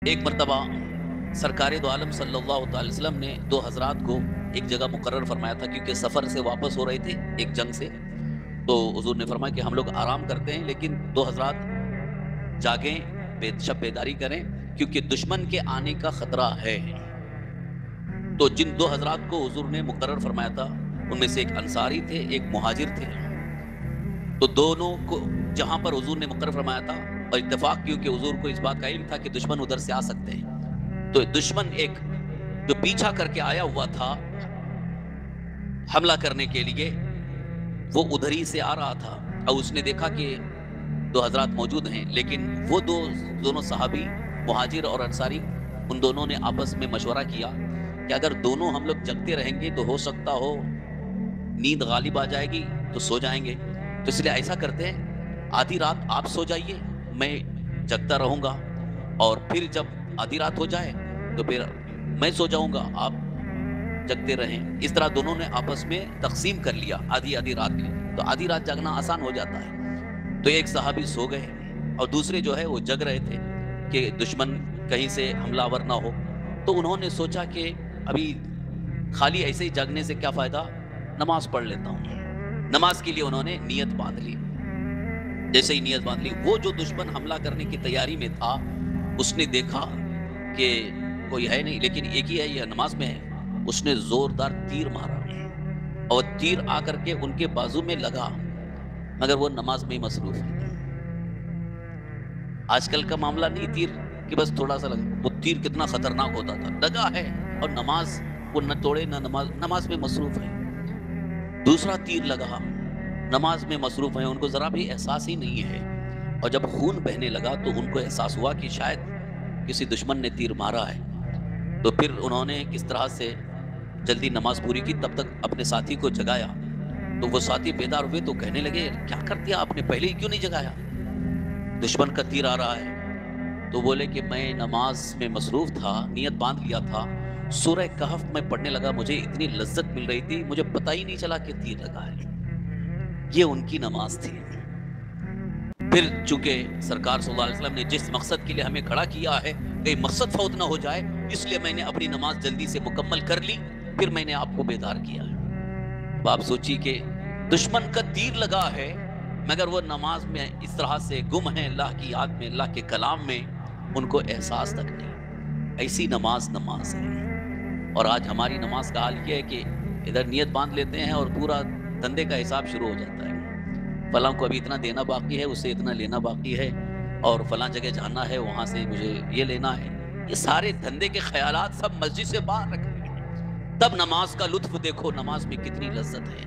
ایک مرتبہ سرکار دو عالم صلی اللہ علیہ وسلم نے دو حضرات کو ایک جگہ مقرر فرمایا تھا، کیونکہ سفر سے واپس ہو رہے تھے ایک جنگ سے. تو حضور نے فرمایا کہ ہم لوگ آرام کرتے ہیں، لیکن دو حضرات جاگیں، شب بیداری کریں، کیونکہ دشمن کے آنے کا خطرہ ہے. تو جن دو حضرات کو حضور نے مقرر فرمایا تھا، ان میں سے ایک انصاری تھے، ایک مہاجر تھے. تو دونوں کو جہاں پر حضور نے مقرر فرمایا تھا، اور اتفاق کیونکہ حضور کو اس بات کا علم تھا کہ دشمن ادھر سے آ سکتے ہیں، تو دشمن ایک جو پیچھا کر کے آیا ہوا تھا حملہ کرنے کے لیے، وہ ادھر ہی سے آ رہا تھا. اور اس نے دیکھا کہ دو حضرات موجود ہیں، لیکن وہ دونوں صحابی مہاجر اور انصاری، ان دونوں نے آپس میں مشورہ کیا کہ اگر دونوں ہم لوگ جگتے رہیں گے تو ہو سکتا ہو نیند غالب آ جائے گی تو سو جائیں گے. تو اس لیے ایسا کرتے ہیں، آدھی رات آپ سو جائیے، میں جگتا رہوں گا، اور پھر جب آدھی رات ہو جائے تو پھر میں سو جاؤں گا، آپ جگتے رہیں. اس طرح دونوں نے آپس میں تقسیم کر لیا آدھی آدھی رات میں. تو آدھی رات جاگنا آسان ہو جاتا ہے. تو ایک صحابی سو گئے اور دوسرے جو ہے وہ جگ رہے تھے کہ دشمن کہیں سے حملہ آور نہ ہو. تو انہوں نے سوچا کہ ابھی خالی ایسے ہی جاگنے سے کیا فائدہ، نماز پڑھ لیتا ہوں. نماز کے لیے انہوں نے نیت باندھ لی. جیسے ہی نیت باندھ لی، وہ جو دشمن حملہ کرنے کی تیاری میں تھا، اس نے دیکھا کہ کوئی ہے نہیں، لیکن ایک ہی ہے، یہ نماز میں ہے. اس نے زوردار تیر مارا، اور تیر آ کر کے ان کے بازو میں لگا، مگر وہ نماز میں ہی مصروف ہے. آج کل کا معاملہ نہیں تیر کہ بس تھوڑا سا لگا، وہ تیر کتنا خطرناک ہوتا تھا. لگا ہے اور نماز وہ نہ توڑے نہ نماز میں مصروف ہے. دوسرا تیر لگا، نماز میں مصروف ہیں، ان کو ذرا بھی احساس ہی نہیں ہے. اور جب خون بہنے لگا تو ان کو احساس ہوا کہ شاید کسی دشمن نے تیر مارا ہے. تو پھر انہوں نے کس طرح سے جلدی نماز پوری کی، تب تک اپنے ساتھی کو جگایا. تو وہ ساتھی بیدار ہوئے تو کہنے لگے، کیا کر دیا آپ نے، پہلے ہی کیوں نہیں جگایا، دشمن کا تیر آ رہا ہے. تو بولے کہ میں نماز میں مصروف تھا، نیت باندھ لیا تھا، سورہ کہف میں پڑھنے لگا، مجھے اتنی لذت مل رہی تھی، مجھے پتہ ہی نہیں چلا کہ تیر لگا ہے. یہ ان کی نماز تھی. پھر چونکہ سرکار صلی اللہ علیہ وسلم نے جس مقصد کے لیے ہمیں کھڑا کیا ہے، کہ مقصد فوت نہ ہو جائے، اس لیے میں نے اپنی نماز جلدی سے مکمل کر لی، پھر میں نے آپ کو بیدار کیا ہے. اب آپ سوچیے کہ دشمن کا تیر لگا ہے، مگر وہ نماز میں اس طرح سے گم ہے، اللہ کی یاد میں، اللہ کے کلام میں، ان کو احساس تک نہیں. ایسی نماز ہے. اور آج ہماری نماز کا حال یہ ہے کہ ادھر نیت باندھ لیتے ہیں اور پورا دھندے کا حساب شروع ہو جاتا ہے. فلاں کو ابھی اتنا دینا باقی ہے، اسے اتنا لینا باقی ہے، اور فلاں جگہ جانا ہے، وہاں سے مجھے یہ لینا ہے. یہ سارے دھندے کے خیالات سب مسجد سے باہر رکھے ہیں. تب نماز کا لطف دیکھو، نماز میں کتنی لذت ہے.